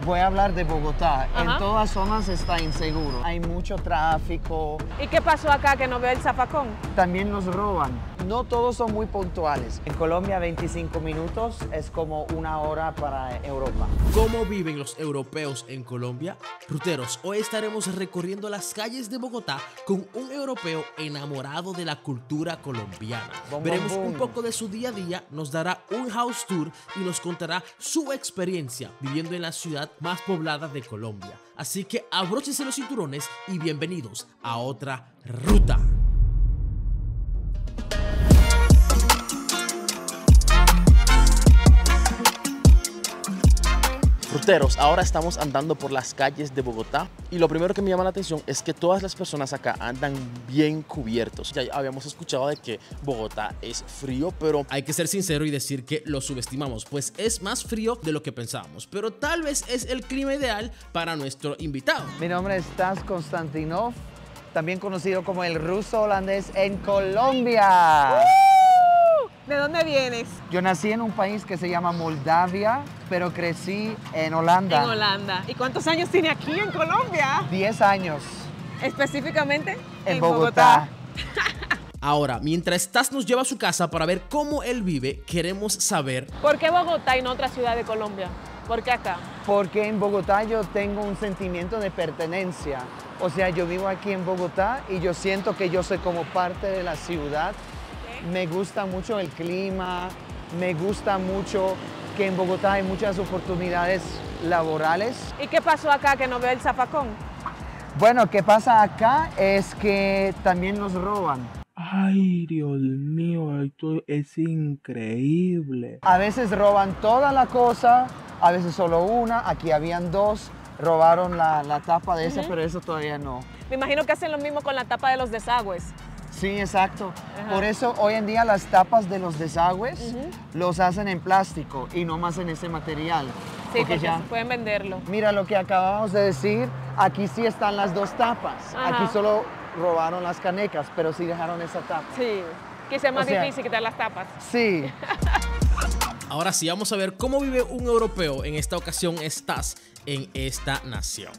Voy a hablar de Bogotá. Ajá. En todas zonas está inseguro. Hay mucho tráfico. ¿Y qué pasó acá que no veo el zafacón? También nos roban. No todos son muy puntuales. En Colombia 25 minutos es como una hora para Europa. ¿Cómo viven los europeos en Colombia? Ruteros, hoy estaremos recorriendo las calles de Bogotá con un europeo enamorado de la cultura colombiana. Bom, Veremos bom, bom. un poco de su día a día, nos dará un house tour y nos contará su experiencia viviendo en la ciudad más poblada de Colombia. Así que abróchense los cinturones y bienvenidos a otra ruta. Ruteros, ahora estamos andando por las calles de Bogotá y lo primero que me llama la atención es que todas las personas acá andan bien cubiertos. Ya habíamos escuchado de que Bogotá es frío, pero hay que ser sincero y decir que lo subestimamos, pues es más frío de lo que pensábamos, pero tal vez es el clima ideal para nuestro invitado. Mi nombre es Stas Konstantinov, también conocido como el ruso holandés en Colombia. ¿De dónde vienes? Yo nací en un país que se llama Moldavia, pero crecí en Holanda. En Holanda. ¿Y cuántos años tiene aquí en Colombia? 10 años Específicamente en Bogotá. Ahora, mientras Stas nos lleva a su casa para ver cómo él vive, queremos saber ¿Por qué Bogotá y no otra ciudad de Colombia? ¿Por qué acá? Porque en Bogotá yo tengo un sentimiento de pertenencia. O sea, yo vivo aquí en Bogotá y yo siento que yo soy como parte de la ciudad. Me gusta mucho el clima, me gusta mucho que en Bogotá hay muchas oportunidades laborales. ¿Y qué pasó acá que no veo el zafacón? Bueno, ¿qué pasa acá? Es que también nos roban. Ay, Dios mío, esto es increíble. A veces roban toda la cosa, a veces solo una. Aquí habían dos, robaron la tapa de esa, pero eso todavía no. Me imagino que hacen lo mismo con la tapa de los desagües. Sí, exacto. Ajá. Por eso hoy en día las tapas de los desagües los hacen en plástico y no más en ese material. Sí, porque pueden venderlo. Mira lo que acabamos de decir, aquí sí están las dos tapas. Ajá. Aquí solo robaron las canecas, pero sí dejaron esa tapa. Sí, quizá es más O sea, difícil quitar las tapas. Sí. Ahora sí, vamos a ver cómo vive un europeo. En esta ocasión estás en esta nación.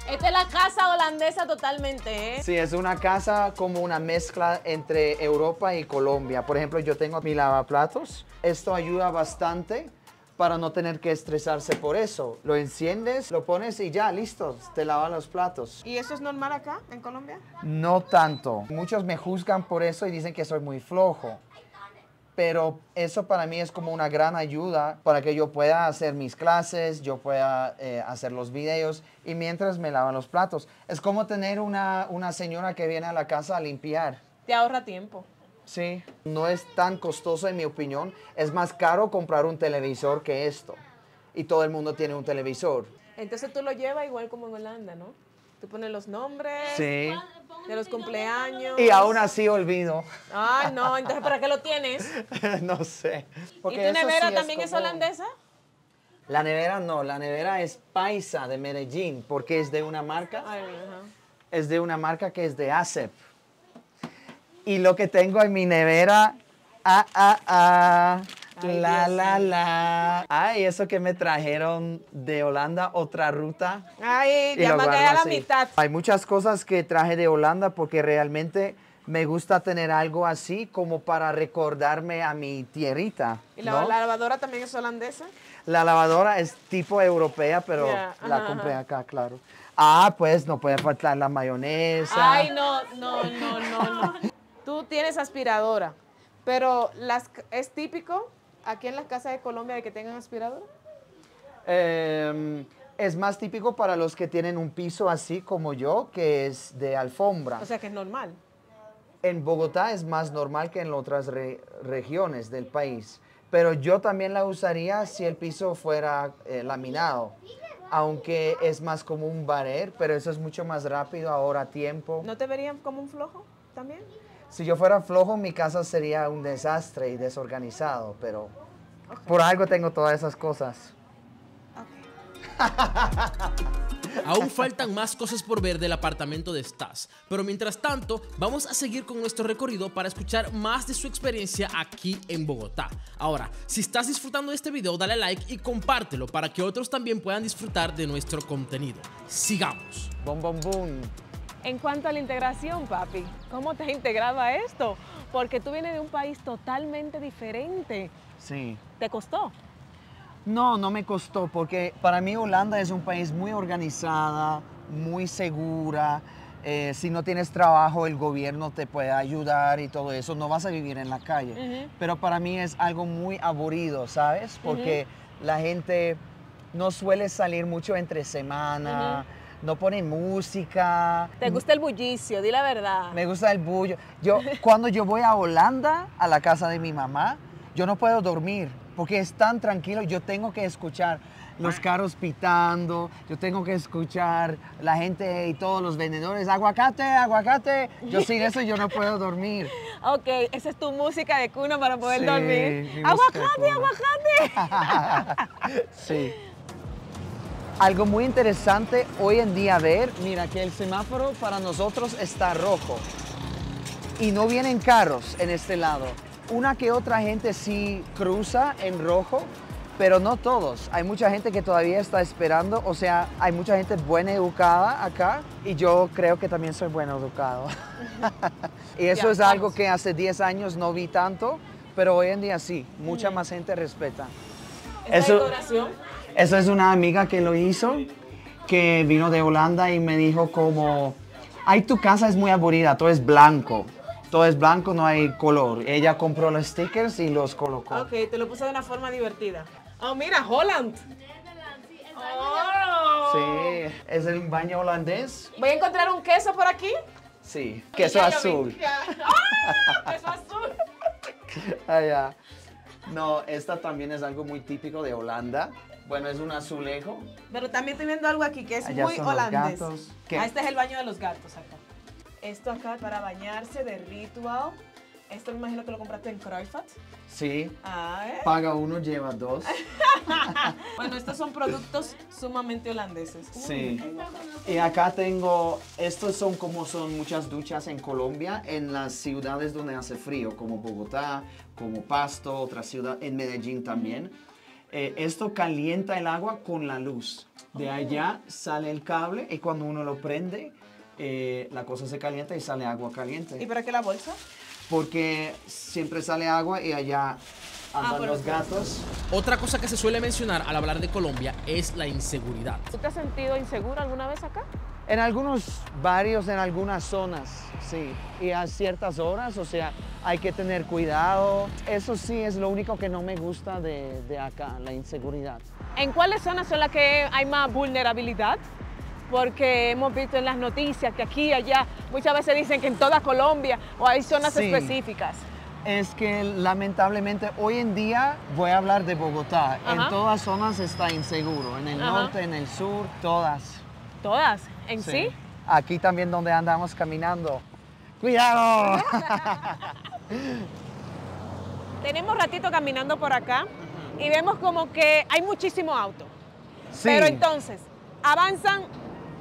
Esta es la casa holandesa totalmente, ¿eh? Sí, es una casa como una mezcla entre Europa y Colombia. Por ejemplo, yo tengo mi lavaplatos. Esto ayuda bastante para no tener que estresarse por eso. Lo enciendes, lo pones y ya, listo, te lavan los platos. ¿Y eso es normal acá, en Colombia? No tanto. Muchos me juzgan por eso y dicen que soy muy flojo. Pero eso para mí es como una gran ayuda para que yo pueda hacer mis clases, yo pueda hacer los videos y mientras me lavan los platos. Es como tener una señora que viene a la casa a limpiar. Te ahorra tiempo. Sí, no es tan costoso en mi opinión. Es más caro comprar un televisor que esto. Y todo el mundo tiene un televisor. Entonces tú lo llevas igual como en Holanda, ¿no? Tú pones los nombres Sí. de los cumpleaños. Y aún así olvido. Ay, no, entonces ¿para qué lo tienes? No sé. ¿Y Porque tu eso nevera sí también es como- holandesa? La nevera no, la nevera es paisa de Medellín porque es de una marca. Ay, ajá. Es de una marca que es de ASEP. Y lo que tengo en mi nevera, Ay, la, Dios la, mío. la. Ay, eso que me trajeron de Holanda, otra ruta. Ay, Y ya lo me guardo quedé a la así. mitad. Hay muchas cosas que traje de Holanda porque realmente me gusta tener algo así como para recordarme a mi tierrita. ¿Y la ¿no? lavadora también es holandesa? La lavadora es tipo europea, pero Ya, la ajá, compré ajá. acá, claro. Ah, pues no puede faltar la mayonesa. Ay, no. Tú tienes aspiradora, pero ¿es típico aquí en las casas de Colombia de que tengan aspiradora? Es más típico para los que tienen un piso así como yo, que es de alfombra. O sea que es normal. En Bogotá es más normal que en otras regiones del país. Pero yo también la usaría si el piso fuera laminado. Aunque es más como un barrer, pero eso es mucho más rápido, ahorra tiempo. ¿No te verían como un flojo también? Si yo fuera flojo, mi casa sería un desastre y desorganizado, pero por algo tengo todas esas cosas. Ok. Aún faltan más cosas por ver del apartamento de Stas, pero mientras tanto vamos a seguir con nuestro recorrido para escuchar más de su experiencia aquí en Bogotá. Ahora, si estás disfrutando de este video, dale like y compártelo para que otros también puedan disfrutar de nuestro contenido. Sigamos. Bom, bom, boom. En cuanto a la integración, papi, ¿cómo te has integrado a esto? Porque tú vienes de un país totalmente diferente. Sí. ¿Te costó? No, no me costó, porque para mí Holanda es un país muy organizada, muy segura. Si no tienes trabajo, el gobierno te puede ayudar y todo eso. No vas a vivir en la calle. Pero para mí es algo muy aburrido, ¿sabes? Porque la gente no suele salir mucho entre semana, no pone música. ¿Te gusta el bullicio? Di la verdad. Me gusta el bullo. Cuando yo voy a Holanda, a la casa de mi mamá, yo no puedo dormir porque es tan tranquilo. Yo tengo que escuchar los carros pitando, yo tengo que escuchar la gente y todos los vendedores, aguacate, aguacate. Yo sin eso yo no puedo dormir. Ok, esa es tu música de cuna para poder Sí, dormir. mi música de ¡Aguacate, cuna. aguacate! Sí. Algo muy interesante hoy en día ver, mira que el semáforo para nosotros está rojo y no vienen carros en este lado. Una que otra gente sí cruza en rojo, pero no todos. Hay mucha gente que todavía está esperando, o sea, hay mucha gente buena educada acá y yo creo que también soy bueno educado. Y eso es algo que hace 10 años no vi tanto, pero hoy en día sí, mucha más gente respeta. ¿Esa decoración? Eso es una amiga que lo hizo, que vino de Holanda y me dijo como, ay, tu casa es muy aburrida, todo es blanco. Todo es blanco, no hay color. Ella compró los stickers y los colocó. Ok, te lo puse de una forma divertida. Oh, mira, Holland. Oh. Sí, es el baño holandés. ¿Voy a encontrar un queso por aquí? Sí, queso azul. ¡Ah! ¡Queso azul! Allá. No, esta también es algo muy típico de Holanda. Bueno, es un azulejo. Pero también estoy viendo algo aquí que es Allá muy son los holandés. gatos. ¿Qué? Ah, este es el baño de los gatos acá. Esto acá para bañarse de Ritual. Esto me imagino que lo compraste en Kruidvat. Sí. Ah, ¿eh? Paga uno, lleva dos. Bueno, estos son productos sumamente holandeses. Sí. Y acá tengo, estos son como son muchas duchas en Colombia, en las ciudades donde hace frío, como Bogotá, como Pasto, otra ciudad, en Medellín también. Esto calienta el agua con la luz. De allá sale el cable y cuando uno lo prende, la cosa se calienta y sale agua caliente. ¿Y para qué la bolsa? Porque siempre sale agua y allá andan los gatos. Otra cosa que se suele mencionar al hablar de Colombia es la inseguridad. ¿Tú te has sentido inseguro alguna vez acá? En algunos barrios, en algunas zonas, sí. Y a ciertas horas, o sea, hay que tener cuidado. Eso sí es lo único que no me gusta de acá, la inseguridad. ¿En cuáles zonas son las que hay más vulnerabilidad? Porque hemos visto en las noticias que aquí y allá muchas veces dicen que en toda Colombia o hay zonas Sí. específicas. Es que lamentablemente hoy en día, voy a hablar de Bogotá, Ajá. en todas zonas está inseguro, en el Ajá. norte, en el sur, todas. ¿Todas? ¿En sí? Aquí también donde andamos caminando. ¡Cuidado! Tenemos ratito caminando por acá y vemos como que hay muchísimo auto. Sí. Pero entonces, avanzan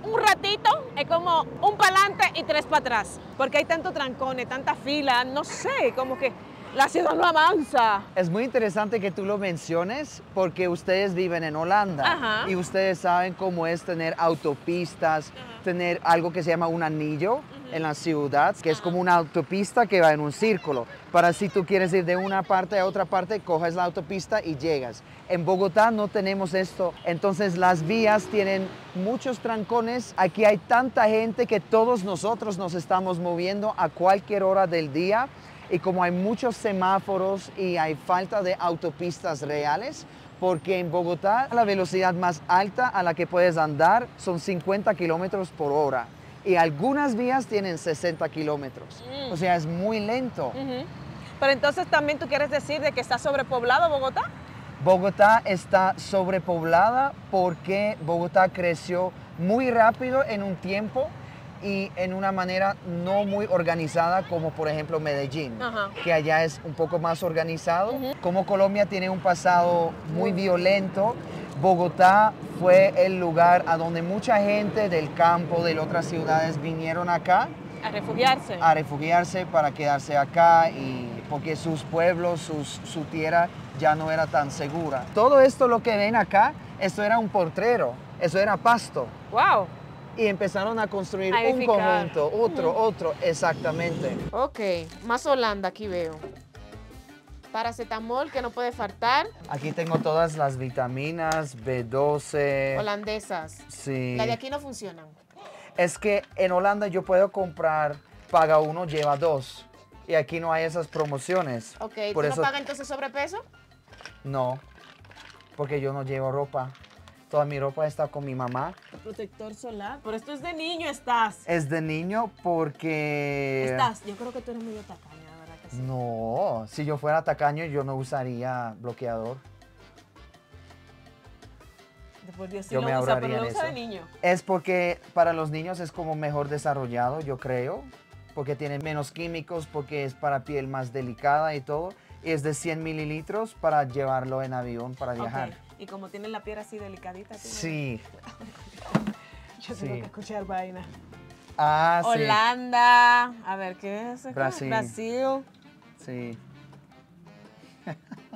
un ratito, es como un para adelante y tres para atrás. Porque hay tanto trancones, tanta fila, no sé, como que la ciudad no avanza. Es muy interesante que tú lo menciones porque ustedes viven en Holanda. Ajá. Y ustedes saben cómo es tener autopistas, tener algo que se llama un anillo en la ciudad, que es como una autopista que va en un círculo. Para si tú quieres ir de una parte a otra parte, coges la autopista y llegas. En Bogotá no tenemos esto, entonces las vías tienen muchos trancones. Aquí hay tanta gente que todos nosotros nos estamos moviendo a cualquier hora del día. Y como hay muchos semáforos y hay falta de autopistas reales, porque en Bogotá la velocidad más alta a la que puedes andar son 50 kilómetros por hora. Y algunas vías tienen 60 kilómetros. O sea, es muy lento. Ujú. Pero entonces también tú quieres decir de que está sobrepoblado Bogotá. Bogotá está sobrepoblada porque Bogotá creció muy rápido en un tiempo y en una manera no muy organizada como por ejemplo Medellín, Ajá. que allá es un poco más organizado. Como Colombia tiene un pasado muy violento, Bogotá fue el lugar a donde mucha gente del campo, de otras ciudades, vinieron acá A refugiarse. para quedarse acá y porque sus pueblos, su tierra ya no era tan segura. Todo esto lo que ven acá, esto era un potrero, eso era pasto. ¡Wow! Y empezaron a construir A un edificar. conjunto, otro, exactamente. Ok, más Holanda aquí veo. Paracetamol que no puede faltar. Aquí tengo todas las vitaminas, B12. Holandesas. Sí. Las de aquí no funcionan. Es que en Holanda yo puedo comprar, paga uno, lleva dos. Y aquí no hay esas promociones. Ok, Por ¿tú eso, no pagas entonces sobrepeso? no, porque yo no llevo ropa. Toda mi ropa está con mi mamá. Protector solar. Pero esto es de niño, estás. Es de niño porque... Estás. Yo creo que tú eres medio tacaña, ¿verdad que sí? No, si yo fuera tacaño yo no usaría bloqueador. Por Dios, sí Yo lo me usa, pero ahorraría lo en usa de eso. niño. Es porque para los niños es como mejor desarrollado, yo creo, porque tiene menos químicos, porque es para piel más delicada y todo. Y es de 100 mililitros para llevarlo en avión para viajar. Ok, y como tienes la piel así delicadita. tú, Sí. Yo tengo sí. que escuchar vaina. Ah, sí. Holanda. A ver, ¿qué es? Brasil. Brasil. Sí.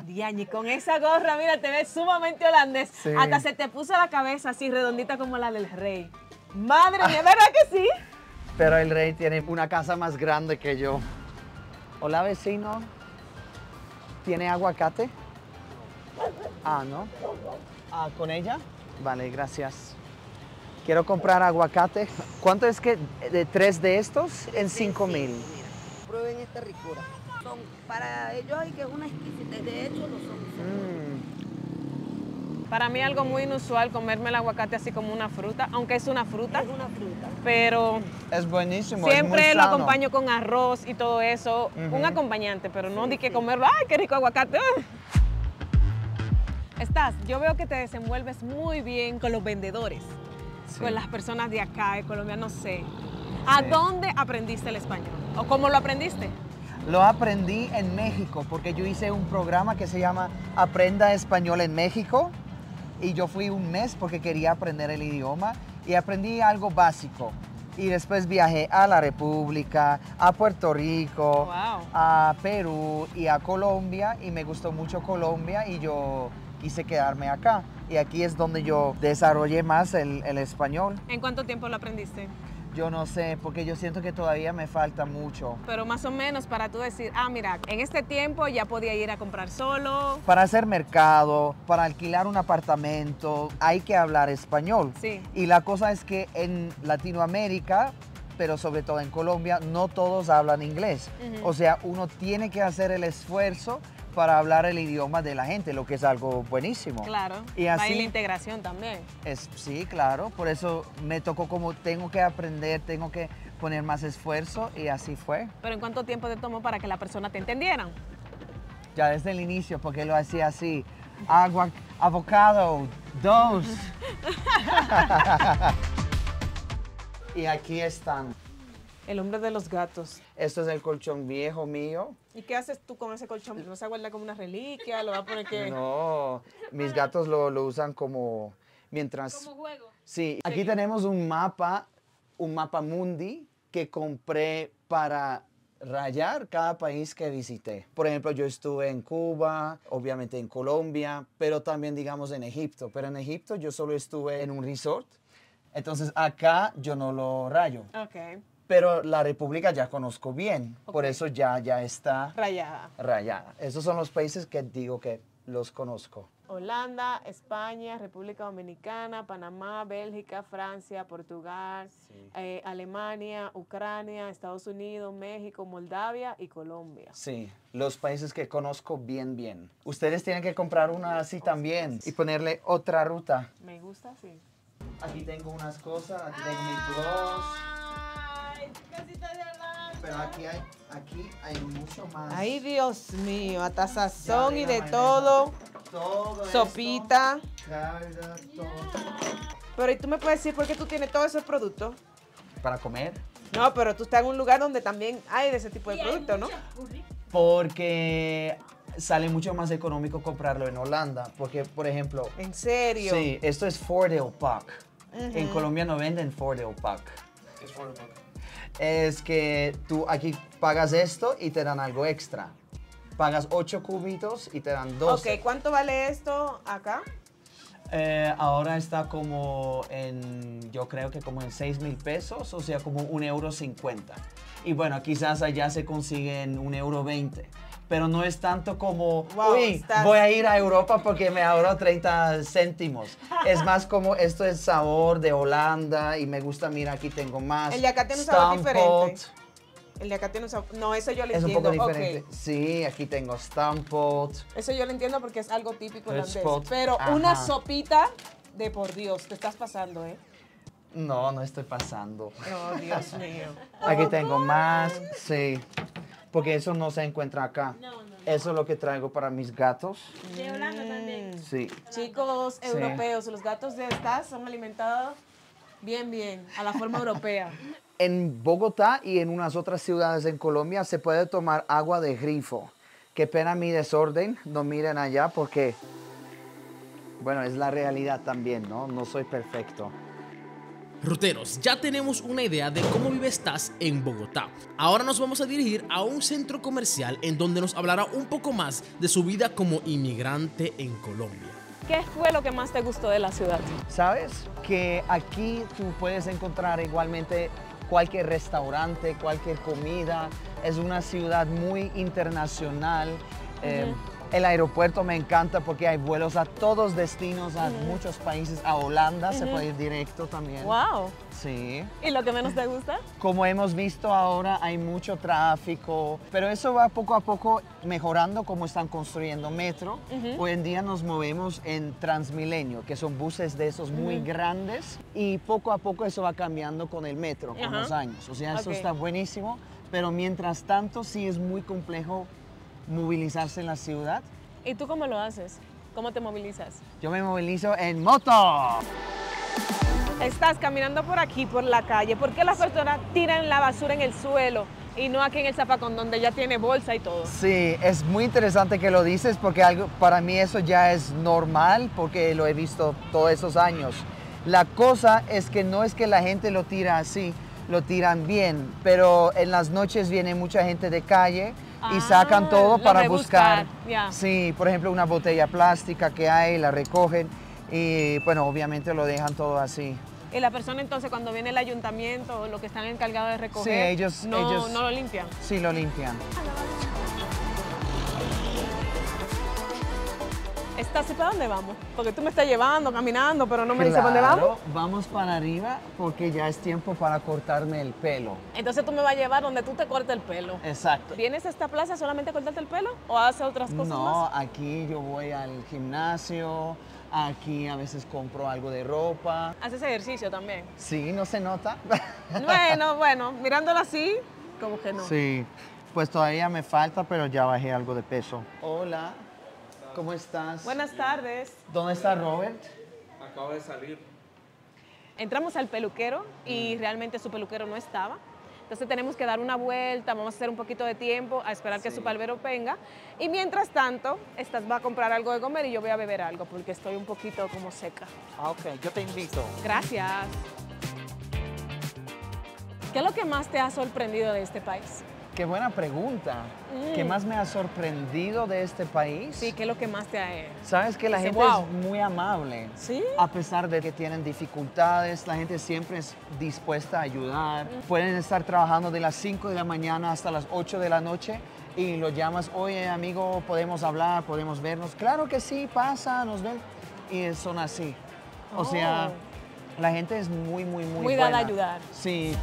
Diañi, con esa gorra, mira, te ves sumamente holandés. Sí. Hasta se te puso la cabeza así redondita como la del rey. Madre mía, ¿verdad que sí? Pero el rey tiene una casa más grande que yo. Hola, vecino. ¿Tiene aguacate? Ah, ¿no? Ah, ¿con ella? Vale, gracias. Quiero comprar aguacate. ¿Cuánto es que de 3 de estos? En 5.000. Prueben esta ricura. Son, para ellos hay que es una exquisitez, de hecho lo son. Para mí algo muy inusual comerme el aguacate así como una fruta, aunque es una fruta, Es una fruta. pero Es buenísimo. siempre es muy lo sano. acompaño con arroz y todo eso, un acompañante, pero no di que comerlo, ¡ay, qué rico aguacate! Estás, yo veo que te desenvuelves muy bien con los vendedores, Sí. con las personas de acá, de Colombia, no sé. ¿A Sí. dónde aprendiste el español? ¿O cómo lo aprendiste? Lo aprendí en México porque yo hice un programa que se llama Aprenda Español en México y yo fui un mes porque quería aprender el idioma y aprendí algo básico. Y después viajé a la República, a Puerto Rico, Wow. a Perú y a Colombia y me gustó mucho Colombia y yo quise quedarme acá. Y aquí es donde yo desarrollé más el español. ¿En cuánto tiempo lo aprendiste? Yo no sé, porque yo siento que todavía me falta mucho. Pero más o menos para tú decir, ah, mira, en este tiempo ya podía ir a comprar solo. Para hacer mercado, para alquilar un apartamento, hay que hablar español. Sí. Y la cosa es que en Latinoamérica, pero sobre todo en Colombia, no todos hablan inglés. Ujú. O sea, uno tiene que hacer el esfuerzo para hablar el idioma de la gente, lo que es algo buenísimo. Claro. Y Va ahí así- la integración también. Sí, claro. Por eso me tocó como tengo que aprender, tengo que poner más esfuerzo y así fue. Pero ¿en cuánto tiempo te tomó para que la persona te entendiera? Ya desde el inicio, porque lo hacía así. Avocado, 2. Y aquí están. El hombre de los gatos. Esto es el colchón viejo mío. ¿Y qué haces tú con ese colchón? ¿Lo vas a guardar como una reliquia? ¿Lo vas a poner que...? No, mis gatos lo usan como mientras... Como juego. Sí, aquí tenemos un mapa mundi que compré para rayar cada país que visité. Por ejemplo, yo estuve en Cuba, obviamente en Colombia, pero también digamos en Egipto. Pero en Egipto yo solo estuve en un resort. Entonces acá yo no lo rayo. Ok. Pero la República ya conozco bien, por Ok. eso ya está Rayada. rayada. Esos son los países que digo que los conozco. Holanda, España, República Dominicana, Panamá, Bélgica, Francia, Portugal, Alemania, Ucrania, Estados Unidos, México, Moldavia y Colombia. Sí, los países que conozco bien. Ustedes tienen que comprar una así también y ponerle otra ruta. Me gusta, sí. Aquí tengo unas cosas, aquí tengo mi gloss, Ay, casita de Holanda. pero aquí hay mucho más. Ay, Dios mío, hasta Ya sazón de y la de mayonesa. todo, Todo sopita. esto, carga, todo. Pero ¿y tú me puedes decir por qué tú tienes todos esos productos? Para comer. No, pero tú estás en un lugar donde también hay de ese tipo de productos, ¿no? Porque sale mucho más económico comprarlo en Holanda, porque, por ejemplo, ¿En serio? sí, esto es Voordeel Pack. En Colombia no venden Voordeel Pack. ¿Qué es for the pack? Es que tú aquí pagas esto y te dan algo extra. Pagas 8 cubitos y te dan 12. Ok, ¿cuánto vale esto acá? Ahora está como yo creo que como en 6.000 pesos, o sea, como €1.50. Y bueno, quizás allá se consiguen €1.20. Pero no es tanto como, Wow, uy, voy a ir a Europa porque me ahorro 30 céntimos. Es más como, esto es sabor de Holanda y me gusta, mira, aquí tengo más. El de acá tiene un sabor diferente. Stampot. El de acá tiene un sabor. No, eso yo lo Es un entiendo. poco diferente. Ok. Sí, aquí tengo Stampot. Eso yo lo entiendo porque es algo típico holandés. Spot. Pero Ajá. una sopita de por Dios, te estás pasando, ¿eh? No, no estoy pasando. Oh, Dios mío. Aquí tengo más, sí. Porque eso no se encuentra acá. Eso es lo que traigo para mis gatos. De Holanda también. Sí. Chicos Sí. europeos, los gatos de estas son alimentados bien, a la forma europea. En Bogotá y en unas otras ciudades en Colombia se puede tomar agua de grifo. Qué pena mi desorden, no miren allá porque, bueno, es la realidad también, ¿no? No soy perfecto. Ruteros, ya tenemos una idea de cómo vive Stas en Bogotá. Ahora nos vamos a dirigir a un centro comercial en donde nos hablará un poco más de su vida como inmigrante en Colombia. ¿Qué fue lo que más te gustó de la ciudad? ¿Sabes? Que aquí tú puedes encontrar igualmente cualquier restaurante, cualquier comida. Es una ciudad muy internacional. El aeropuerto me encanta porque hay vuelos a todos destinos, a muchos países. A Holanda se puede ir directo también. ¡Wow! Sí. ¿Y lo que menos te gusta? Como hemos visto ahora, hay mucho tráfico, pero eso va poco a poco mejorando como están construyendo metro. Hoy en día nos movemos en Transmilenio, que son buses de esos muy grandes, y poco a poco eso va cambiando con el metro, con los años. O sea, eso Ok. está buenísimo, pero mientras tanto sí es muy complejo movilizarse en la ciudad. ¿Y tú cómo lo haces? ¿Cómo te movilizas? Yo me movilizo en moto. Estás caminando por aquí, por la calle. ¿Por qué las personas tiran la basura en el suelo y no aquí en el zapacón donde ya tiene bolsa y todo? Sí, es muy interesante que lo dices porque para mí eso ya es normal porque lo he visto todos esos años. La cosa es que no es que la gente lo tira así, lo tiran bien, pero en las noches viene mucha gente de calle y sacan todo lo para rebuscan, buscar. ya. Sí, por ejemplo, una botella plástica que hay, la recogen y bueno, obviamente lo dejan todo así. Y la persona entonces cuando viene el ayuntamiento o lo que están encargados de recoger, ellos- no lo limpian. Sí, lo limpian. ¿Para dónde vamos? Porque tú me estás llevando, caminando, pero no me dices para dónde vamos. Claro, vamos para arriba porque ya es tiempo para cortarme el pelo. Entonces tú me vas a llevar donde tú te cortes el pelo. Exacto. ¿Vienes a esta plaza solamente a cortarte el pelo o haces otras cosas No, más? aquí yo voy al gimnasio, aquí a veces compro algo de ropa. Haces ejercicio también. Sí, no se nota. Bueno, mirándolo así, como que no. Sí, pues todavía me falta, pero ya bajé algo de peso. Hola, ¿cómo estás? Buenas tardes. ¿Dónde está Robert? Acabo de salir. Entramos al peluquero y realmente su peluquero no estaba. Entonces tenemos que dar una vuelta, vamos a hacer un poquito de tiempo a esperar que su barbero venga. Y mientras tanto, Stas va a comprar algo de comer y yo voy a beber algo porque estoy un poquito como seca. Ah, ok, yo te invito. Gracias. ¿Qué es lo que más te ha sorprendido de este país? Qué buena pregunta. ¿Qué más me ha sorprendido de este país? Sí, ¿qué es lo que más te ha... Sabes que la Dice, gente "Wow". es muy amable. ¿Sí? A pesar de que tienen dificultades, la gente siempre es dispuesta a ayudar. Pueden estar trabajando de las 5 de la mañana hasta las 8 de la noche y lo llamas, oye amigo, podemos hablar, podemos vernos. Claro que sí, pasa, nos ven. Y son así. O sea, la gente es muy Muy dada buena. a ayudar. Sí.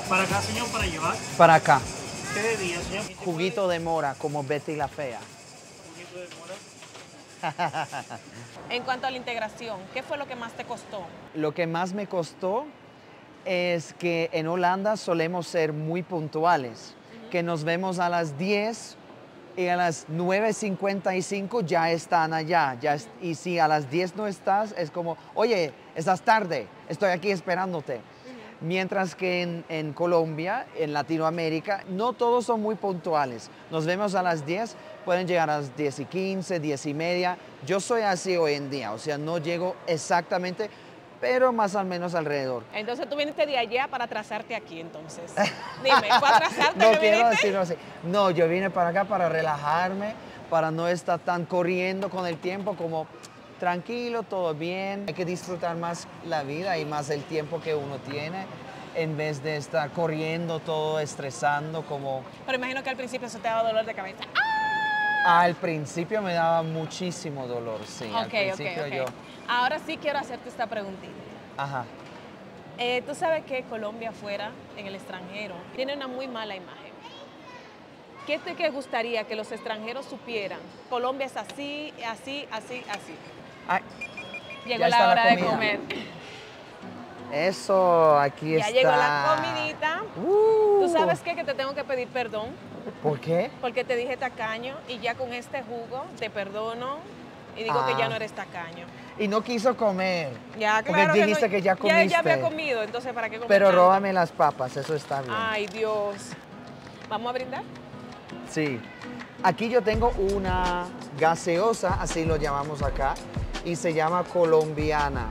Para acá, señor, para llevar. Para acá. ¿Qué bebida, señor? Juguito de mora, como Betty la Fea. Juguito de mora. En cuanto a la integración, ¿qué fue lo que más te costó? Lo que más me costó es que en Holanda solemos ser muy puntuales, que nos vemos a las 10 y a las 9:55 ya están allá. Y si a las 10 no estás, es como, oye, estás tarde, estoy aquí esperándote. Mientras que en Colombia, en Latinoamérica, no todos son muy puntuales. Nos vemos a las 10, pueden llegar a las 10:15, 10:30. Yo soy así hoy en día, o sea, no llego exactamente, pero más o menos alrededor. Entonces tú viniste de allá para atrasarte aquí, entonces. Dime, ¿fue atrasarte No que quiero viniste? decirlo así. No, yo vine para acá para relajarme, para no estar tan corriendo con el tiempo, como tranquilo, todo bien. Hay que disfrutar más la vida y más el tiempo que uno tiene, en vez de estar corriendo todo, estresando, como... Pero imagino que al principio eso te daba dolor de cabeza. Al principio me daba muchísimo dolor, sí. Al Ok. principio yo... Ahora sí quiero hacerte esta preguntita. Ajá. Tú sabes que Colombia afuera, en el extranjero, tiene una muy mala imagen. ¿Qué te gustaría que los extranjeros supieran? Colombia es así, así, así, así. Ay, Llegó ya está la la hora de comida. comer. eso, aquí Ya está. llegó la comidita. ¿Tú sabes qué? Que te tengo que pedir perdón ¿Por qué? porque te dije tacaño y ya con este jugo te perdono y digo que ya no eres tacaño. Y no quiso comer. Ya, Porque claro dijiste no, que ya comiste. Ya había comido, entonces ¿para qué comer Pero tanto? róbame las papas, eso está bien. Ay, Dios. ¿Vamos a brindar? Sí. Aquí yo tengo una gaseosa, así lo llamamos acá, y se llama colombiana.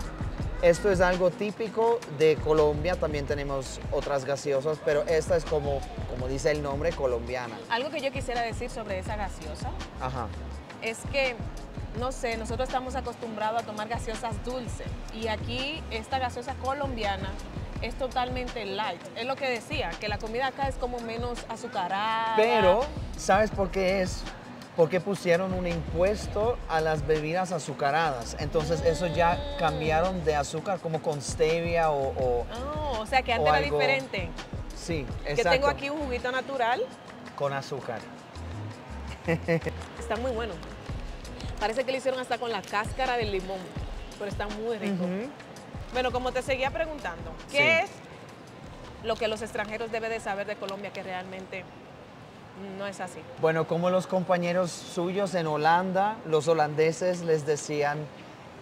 Esto es algo típico de Colombia, también tenemos otras gaseosas, pero esta es como dice el nombre, colombiana. Algo que yo quisiera decir sobre esa gaseosa Ajá. es que, no sé, nosotros estamos acostumbrados a tomar gaseosas dulces y aquí esta gaseosa colombiana es totalmente light. Es lo que decía, que la comida acá es como menos azucarada. Pero, ¿sabes por qué es? Porque pusieron un impuesto a las bebidas azucaradas. Entonces, eso ya cambiaron de azúcar como con stevia o Oh, o sea que antes o era algo- diferente. sí, Que exacto. tengo aquí un juguito natural. Con azúcar. Está muy bueno. Parece que lo hicieron hasta con la cáscara del limón, pero está muy rico. Bueno, como te seguía preguntando, ¿qué Sí. es lo que los extranjeros deben de saber de Colombia que realmente no es así? Bueno, como los compañeros suyos en Holanda, los holandeses les decían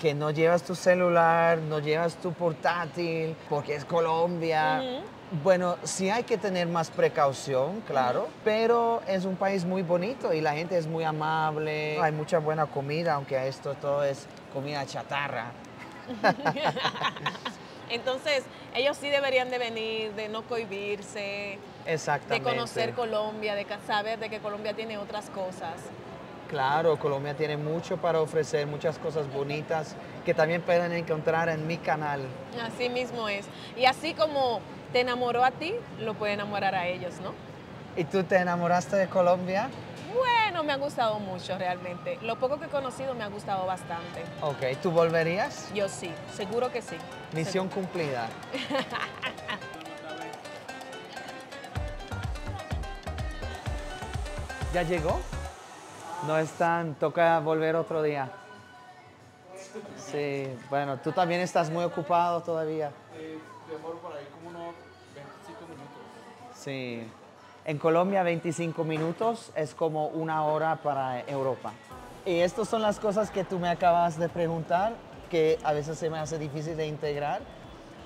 que no llevas tu celular, no llevas tu portátil, porque es Colombia. Bueno, sí hay que tener más precaución, claro, pero es un país muy bonito y la gente es muy amable. Hay mucha buena comida, aunque esto todo es comida chatarra. Entonces, ellos sí deberían de venir, de no cohibirse, de Exactamente. conocer Colombia, de saber de que Colombia tiene otras cosas. Claro, Colombia tiene mucho para ofrecer, muchas cosas bonitas que también pueden encontrar en mi canal. Así mismo es. Y así como te enamoró a ti, lo puede enamorar a ellos, ¿no? ¿Y tú te enamoraste de Colombia? Bueno, me ha gustado mucho realmente. Lo poco que he conocido me ha gustado bastante. Ok, ¿tú volverías? Yo sí, seguro que sí. Misión cumplida. ¿Ya llegó? No están, toca volver otro día. Sí, bueno, tú también estás muy ocupado todavía. Demoro por ahí como unos 25 minutos. Sí. En Colombia 25 minutos es como una hora para Europa. Y estas son las cosas que tú me acabas de preguntar, que a veces se me hace difícil de integrar,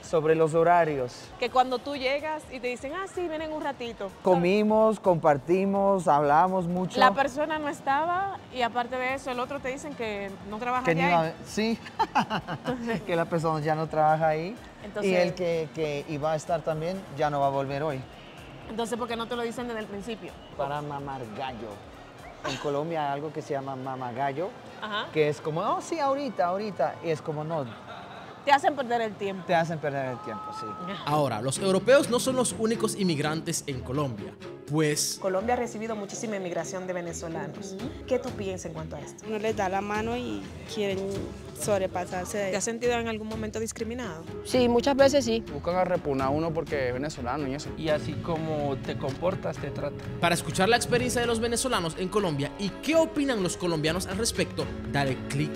sobre los horarios. Que cuando tú llegas y te dicen, ah, sí, ven en un ratito. Comimos, compartimos, hablamos mucho. La persona no estaba y aparte de eso, el otro te dicen que no trabaja que ni allá. iba- sí, que la persona ya no trabaja ahí. Entonces- y el que iba a estar también ya no va a volver hoy. Entonces, ¿por qué no te lo dicen desde el principio? Para mamar gallo. En Colombia hay algo que se llama mamagallo, Ajá. que es como, oh, sí, ahorita. Y es como, no, Te hacen perder el tiempo. te hacen perder el tiempo, sí. Ahora, los europeos no son los únicos inmigrantes en Colombia, pues Colombia ha recibido muchísima inmigración de venezolanos. ¿Qué tú piensas en cuanto a esto? Uno les da la mano y quieren sobrepasarse de ¿Te eso. has sentido en algún momento discriminado? Sí, muchas veces sí. Buscan a repunar a uno porque es venezolano y eso. Y así como te comportas, te tratan. para escuchar la experiencia de los venezolanos en Colombia y qué opinan los colombianos al respecto, dale click